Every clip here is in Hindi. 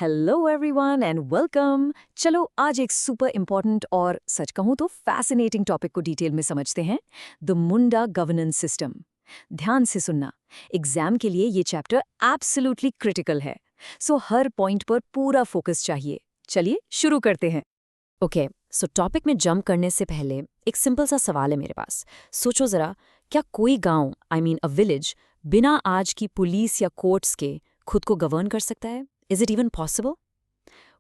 Hello everyone and welcome. चलो आज एक सुपर इम्पोर्टेंट और सच कहूं तो फैसिनेटिंग टॉपिक को डिटेल में समझते हैं, द मुंडा गवर्नेंस सिस्टम। ध्यान से सुनना, एग्जाम के लिए ये चैप्टर एब्सोल्युटली क्रिटिकल है, सो हर पॉइंट पर पूरा फोकस चाहिए। चलिए शुरू करते हैं। ओके, सो टॉपिक में जंप करने से पहले एक सिंपल सा सवाल है मेरे पास। सोचो ज़रा, क्या कोई गांव अ विलेज बिना आज की पुलिस या कोर्ट्स के खुद को गवर्न कर सकता है? Is it even possible?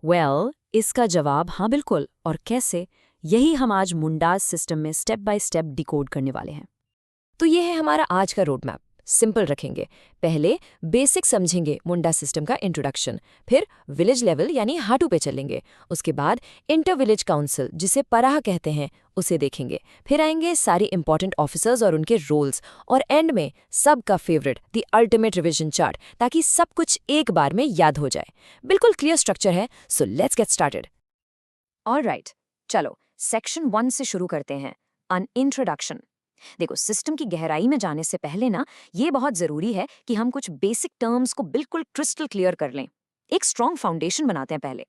Well, इसका जवाब हाँ बिल्कुल। और कैसे, यही हम आज मुंडाज सिस्टम में स्टेप बाय स्टेप डिकोड करने वाले हैं। तो ये है हमारा आज का रोड मैप। सिंपल रखेंगे। पहले बेसिक समझेंगे मुंडा सिस्टम का इंट्रोडक्शन, फिर विलेज लेवल यानी हाटू पे चलेंगे, उसके बाद इंटर विलेज काउंसिल जिसे पराह कहते हैं उसे देखेंगे, फिर आएंगे सारे इंपॉर्टेंट ऑफिसर्स और उनके रोल्स, और एंड में सबका favourite the ultimate revision chart, ताकि सब कुछ एक बार में याद हो जाए। बिल्कुल क्लियर स्ट्रक्चर है, so let's get started. Alright, चलो सेक्शन 1 से शुरू करते हैं, अन इंट्रोडक्शन। देखो, सिस्टम की गहराई में जाने से पहले ना ये बहुत जरूरी है कि हम कुछ बेसिक टर्म्स को बिल्कुल क्रिस्टल क्लियर कर लें। एक स्ट्रॉन्ग फाउंडेशन बनाते हैं पहले।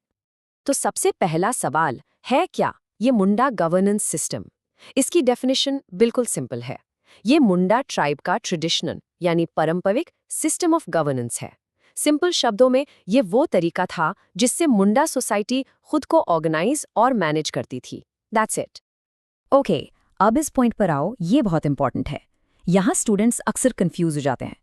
तो सबसे पहला सवाल है, क्या ये मुंडा गवर्नेंस सिस्टम? इसकी डेफिनेशन बिल्कुल सिंपल है। ये मुंडा ट्राइब का ट्रेडिशनल यानी पारंपरिक सिस्टम ऑफ गवर्नेंस है। सिंपल शब्दों में ये वो तरीका था जिससे मुंडा सोसाइटी खुद को ऑर्गेनाइज और मैनेज करती थी। That's it. ओके, अब इस पॉइंट पर आओ, ये बहुत इंपॉर्टेंट है। यहाँ स्टूडेंट्स अक्सर कंफ्यूज हो जाते हैं।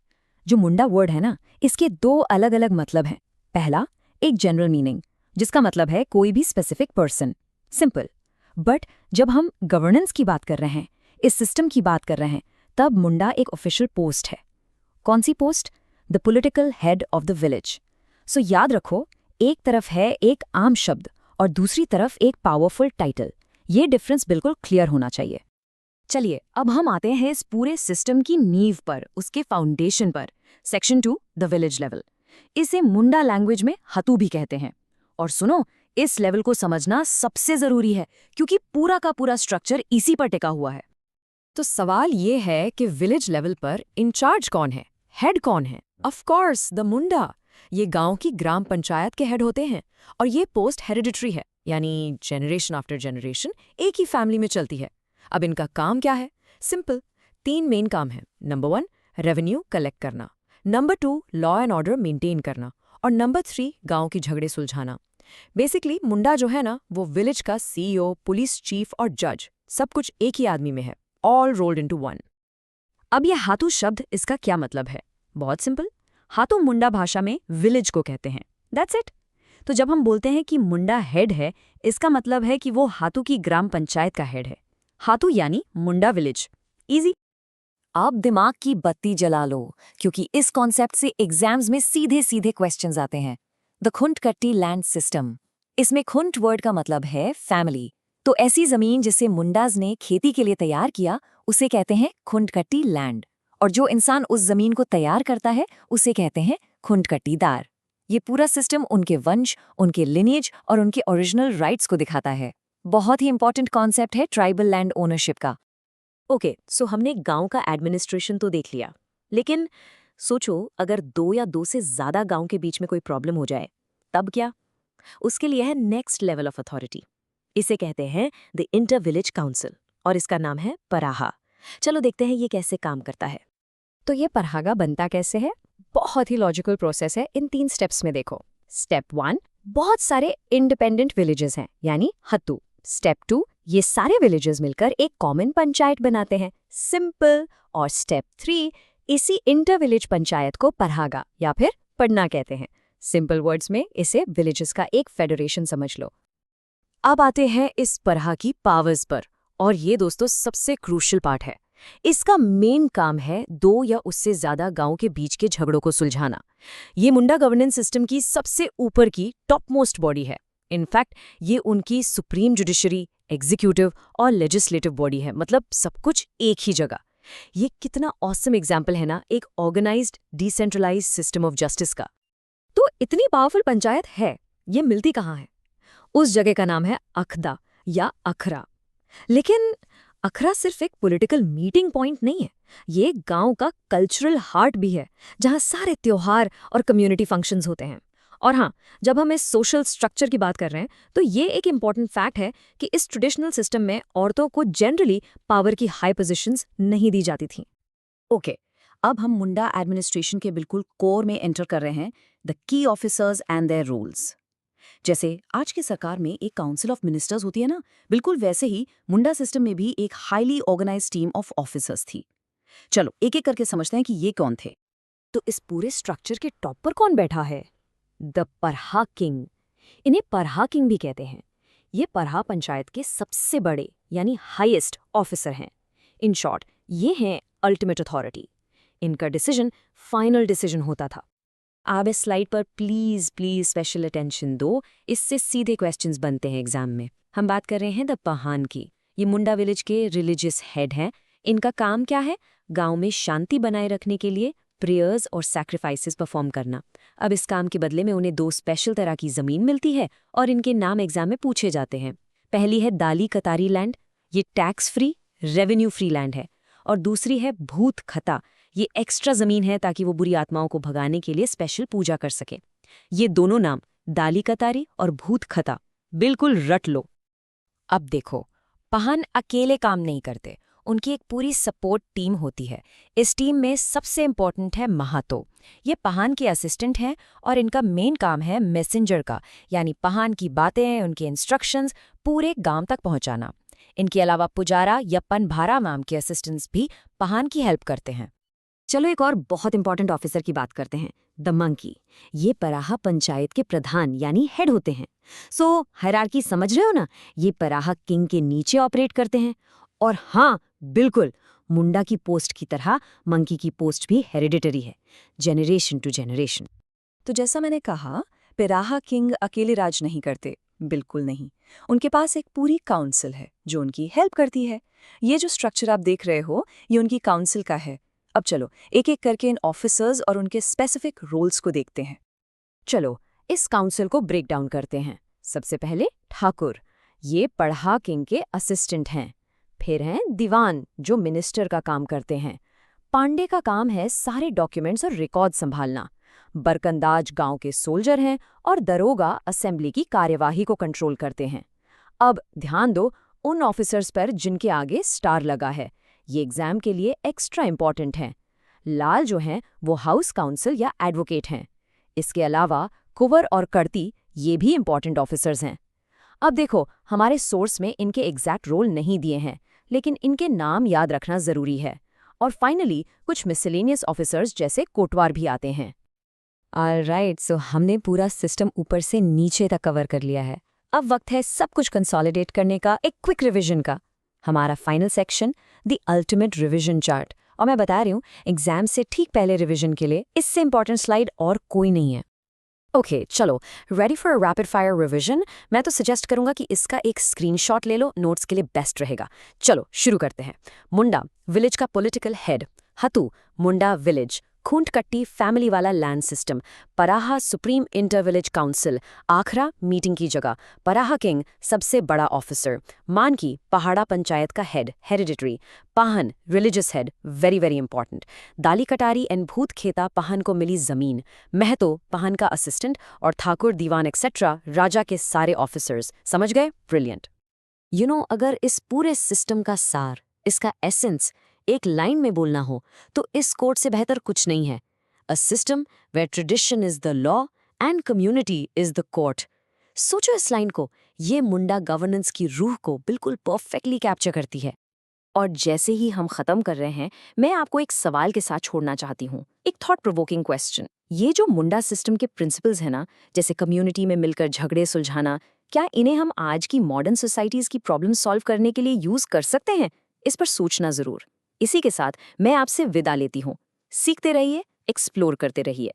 जो मुंडा वर्ड है ना, इसके दो अलग अलग मतलब हैं। पहला, एक जनरल मीनिंग, जिसका मतलब है कोई भी स्पेसिफिक पर्सन, सिंपल। बट जब हम गवर्नेंस की बात कर रहे हैं, इस सिस्टम की बात कर रहे हैं, तब मुंडा एक ऑफिशियल पोस्ट है। कौन सी post? The political head of the village. So याद रखो, एक तरफ है एक आम शब्द और दूसरी तरफ एक पावरफुल टाइटल। ये डिफरेंस बिल्कुल क्लियर होना चाहिए। चलिए अब हम आते हैं इस पूरे सिस्टम की नींव पर, उसके फाउंडेशन पर। Section 2, the village level. इसे मुंडा लैंग्वेज में हतू भी कहते हैं। और सुनो, इस लेवल को समझना सबसे जरूरी है, क्योंकि पूरा का पूरा स्ट्रक्चर इसी पर टिका हुआ है। तो सवाल ये है कि विलेज लेवल पर इंचार्ज कौन है, हेड कौन है? ऑफ कोर्स द मुंडा। ये गांव की ग्राम पंचायत के हेड होते हैं, और ये पोस्ट हेरिडिटरी है, यानी जनरेशन आफ्टर जनरेशन एक ही फैमिली में चलती है। अब इनका काम क्या है? सिंपल, 3 मेन काम है। नंबर 1, रेवेन्यू कलेक्ट करना। Number 2, law and order maintain करना। और नंबर 3, गांव की झगड़े सुलझाना। बेसिकली मुंडा जो है ना, वो विलेज का सीईओ, पुलिस चीफ और जज, सब कुछ एक ही आदमी में है, ऑल रोल्ड इनटू वन। अब ये हाथू शब्द, इसका क्या मतलब है? बहुत सिंपल, हाथू मुंडा भाषा में विलेज को कहते हैं। That's it. तो जब हम बोलते हैं कि मुंडा हेड है, इसका मतलब है कि वो हाथू की ग्राम पंचायत का हेड है। हाथू यानी मुंडा विलेज। इजी। अब दिमाग की बत्ती जला लो, क्योंकि इस कॉन्सेप्ट से एग्जाम्स में सीधे सीधे क्वेश्चंस आते हैं। The Khuntkatti land system. इसमें खुंट वर्ड का मतलब है फैमिली। तो ऐसी जमीन जिसे मुंडाज ने खेती के लिए तैयार किया, उसे कहते हैं खुंटकट्टी लैंड। और जो इंसान उस जमीन को तैयार करता है, उसे कहते हैं खुंटकट्टीदार। ये पूरा सिस्टम उनके वंश, उनके लिनिएज और उनके ओरिजिनल राइट्स को दिखाता है। बहुत ही इंपॉर्टेंट कॉन्सेप्ट है ट्राइबल लैंड ओनरशिप का। ओके, सो हमने गांव का एडमिनिस्ट्रेशन तो देख लिया, लेकिन सोचो अगर 2 या 2 से ज्यादा गांव के बीच में कोई प्रॉब्लम हो जाए, तब क्या? उसके लिए है नेक्स्ट लेवल ऑफ अथॉरिटी। इसे कहते हैं द इंटर विलेज काउंसिल, और इसका नाम है पराहा। चलो देखते हैं ये कैसे काम करता है। तो ये परागा बनता कैसे है? बहुत ही लॉजिकल प्रोसेस है। इन 3 स्टेप्स में देखो। स्टेप 1, बहुत सारे इंडिपेंडेंट विलेजेस हैं, यानी हत्तू। स्टेप 2, ये सारे विलेजेस मिलकर एक कॉमन पंचायत बनाते हैं, सिंपल। और स्टेप 3, इसी इंटर विलेज पंचायत को परागा या फिर पड़ना कहते हैं। सिंपल वर्ड्स में इसे विलेजेस का एक फेडरेशन समझ लो। अब आते हैं इस पराहा की पावर्स पर, और ये दोस्तों सबसे क्रूशियल पार्ट है। इसका मेन काम है 2 या उससे ज्यादा गांव के बीच के झगड़ों को सुलझाना। ये मुंडा गवर्नेंस सिस्टम की सबसे ऊपर की टॉप मोस्ट बॉडी है। इनफैक्ट ये उनकी सुप्रीम जुडिशरी, एग्जीक्यूटिव और लेजिस्लेटिव बॉडी है, मतलब सब कुछ एक ही जगह। ये कितना ऑसम एग्जाम्पल है ना, एक organised decentralised system of justice का। तो इतनी पावरफुल पंचायत है, ये मिलती कहाँ है? उस जगह का नाम है अखदा या अखरा। लेकिन अखरा सिर्फ एक पॉलिटिकल मीटिंग पॉइंट नहीं है, ये गांव का कल्चरल हार्ट भी है, जहां सारे त्योहार और कम्युनिटी फंक्शंस होते हैं। और हाँ, जब हम इस सोशल स्ट्रक्चर की बात कर रहे हैं तो ये एक इम्पॉर्टेंट फैक्ट है कि इस ट्रेडिशनल सिस्टम में औरतों को जनरली पावर की हाई पोजीशंस नहीं दी जाती थीं। ओके, अब हम मुंडा एडमिनिस्ट्रेशन के बिल्कुल कोर में एंटर कर रहे हैं, the key officers and their rules. जैसे आज की सरकार में एक काउंसिल ऑफ मिनिस्टर्स होती है ना, बिल्कुल वैसे ही मुंडा सिस्टम में भी एक highly organised team of officers थी। चलो एक एक करके समझते हैं कि ये कौन थे। तो इस पूरे स्ट्रक्चर के टॉप पर कौन बैठा है? The Parha king. इन्हें परहा किंग भी कहते हैं। ये परहा पंचायत के सबसे बड़े यानी हाईएस्ट ऑफिसर हैं। इन शॉर्ट, ये हैं अल्टीमेट अथॉरिटी। इनका डिसीजन फाइनल डिसीजन होता था। आप इस स्लाइड पर प्लीज प्लीज स्पेशल अटेंशन दो, इससे सीधे क्वेश्चंस बनते हैं एग्जाम में। हम बात कर रहे हैं द पहान की। ये मुंडा विलेज के रिलीजियस हेड हैं। इनका काम क्या है? गांव में शांति बनाए रखने के लिए प्रेयर्स और सैक्रिफाइसेस परफॉर्म करना। अब इस काम के बदले में उन्हें 2 स्पेशल तरह की जमीन मिलती है और इनके नाम एग्जाम में पूछे जाते हैं। पहली है दाली कतारी लैंड, ये tax free revenue free land है। और दूसरी है भूत खता, ये एक्स्ट्रा जमीन है ताकि वो बुरी आत्माओं को भगाने के लिए स्पेशल पूजा कर सके। ये दोनों नाम दाली कतारी और भूत खता बिल्कुल रट लो। अब देखो, पहान अकेले काम नहीं करते, उनकी एक पूरी सपोर्ट टीम होती है। इस टीम में सबसे इम्पोर्टेंट है महातो। ये पहान के असिस्टेंट हैं और इनका मेन काम है मैसेंजर का, यानी पहान की बातें, उनके इंस्ट्रक्शंस पूरे गांव तक पहुंचाना। इनके अलावा पुजारा या पनभारा नाम के असिस्टेंट्स भी पहान की हेल्प करते हैं। चलो एक और बहुत इंपॉर्टेंट ऑफिसर की बात करते हैं, द मंकी। ये पराहा पंचायत के प्रधान यानी हेड होते हैं। सो हायरार्की समझ रहे हो ना? ये पराहा किंग के नीचे ऑपरेट करते हैं। और हाँ, बिल्कुल, मुंडा की पोस्ट की तरह मंकी की पोस्ट भी हेरिडिटरी है, जेनरेशन टू जेनरेशन। तो जैसा मैंने कहा, पेराहा किंग अकेले राज नहीं करते, बिल्कुल नहीं। उनके पास एक पूरी काउंसिल है जो उनकी हेल्प करती है। ये जो स्ट्रक्चर आप देख रहे हो, ये उनकी काउंसिल का है। अब चलो एक एक करके इन ऑफिसर्स और उनके स्पेसिफिक रोल्स को देखते हैं। चलो इस काउंसिल को ब्रेक डाउन करते हैं। सबसे पहले ठाकुर, ये पढ़ा किंग के असिस्टेंट हैं। फिर हैं दीवान, जो मिनिस्टर का काम करते हैं। पांडे का काम है सारे डॉक्यूमेंट्स और रिकॉर्ड संभालना। बरकंदाज गांव के सोल्जर हैं और दरोगा असेंबली की कार्यवाही को कंट्रोल करते हैं। अब ध्यान दो उन ऑफिसर्स पर जिनके आगे स्टार लगा है, ये एग्जाम के लिए एक्स्ट्रा इंपॉर्टेंट हैं। लाल जो हैं वो हाउस काउंसिल या एडवोकेट हैं। इसके अलावा कुंवर और कड़ती, ये भी इंपॉर्टेंट ऑफिसर्स हैं। अब देखो, हमारे सोर्स में इनके एग्जैक्ट रोल नहीं दिए हैं, लेकिन इनके नाम याद रखना जरूरी है। और फाइनली कुछ मिसलेनियस ऑफिसर्स जैसे कोटवार भी आते हैं। ऑलराइट, सो हमने पूरा सिस्टम ऊपर से नीचे तक कवर कर लिया है। अब वक्त है सब कुछ कंसोलिडेट करने का, एक क्विक रिवीजन का। हमारा final section, the ultimate revision chart. और मैं बता रही हूँ, एग्जाम से ठीक पहले रिवीजन के लिए इससे इंपॉर्टेंट स्लाइड और कोई नहीं है। ओके, चलो ready for a rapid fire revision. मैं तो सजेस्ट करूंगा कि इसका एक स्क्रीनशॉट ले लो, नोट्स के लिए बेस्ट रहेगा। चलो शुरू करते हैं। मुंडा विलेज का political head. Hatu Munda village, Khuntkatti family वाला land system. Paraha supreme inter village council, Akhra meeting की जगह। पराहा किंग सबसे बड़ा ऑफिसर। मानकी पहाड़ा पंचायत का head, hereditary. Pahan religious head, very very important. दाली कटारी एंड भूत खेता पाहन को मिली जमीन। महतो पाहन का असिस्टेंट और ठाकुर दीवान एक्सेट्रा राजा के सारे ऑफिसर्स। समझ गए? ब्रिलियंट। अगर इस पूरे सिस्टम का सार, इसका एसेंस एक लाइन में बोलना हो तो इस कोट से बेहतर कुछ नहीं है। A system where tradition is the law and community is the court. सोचो इस लाइन को, ये मुंडा गवर्नेंस की रूह को बिल्कुल परफेक्टली कैप्चर करती है। और जैसे ही हम खत्म कर रहे हैं, मैं आपको एक सवाल के साथ छोड़ना चाहती हूँ, एक थॉट प्रोवोकिंग क्वेश्चन। ये जो मुंडा सिस्टम के प्रिंसिपल्स हैं ना, जैसे कम्युनिटी में मिलकर झगड़े सुलझाना, क्या इन्हें हम आज की मॉडर्न सोसाइटीज की प्रॉब्लम सॉल्व करने के लिए यूज कर सकते हैं? इस पर सोचना जरूर। इसी के साथ मैं आपसे विदा लेती हूँ। सीखते रहिए, एक्सप्लोर करते रहिए।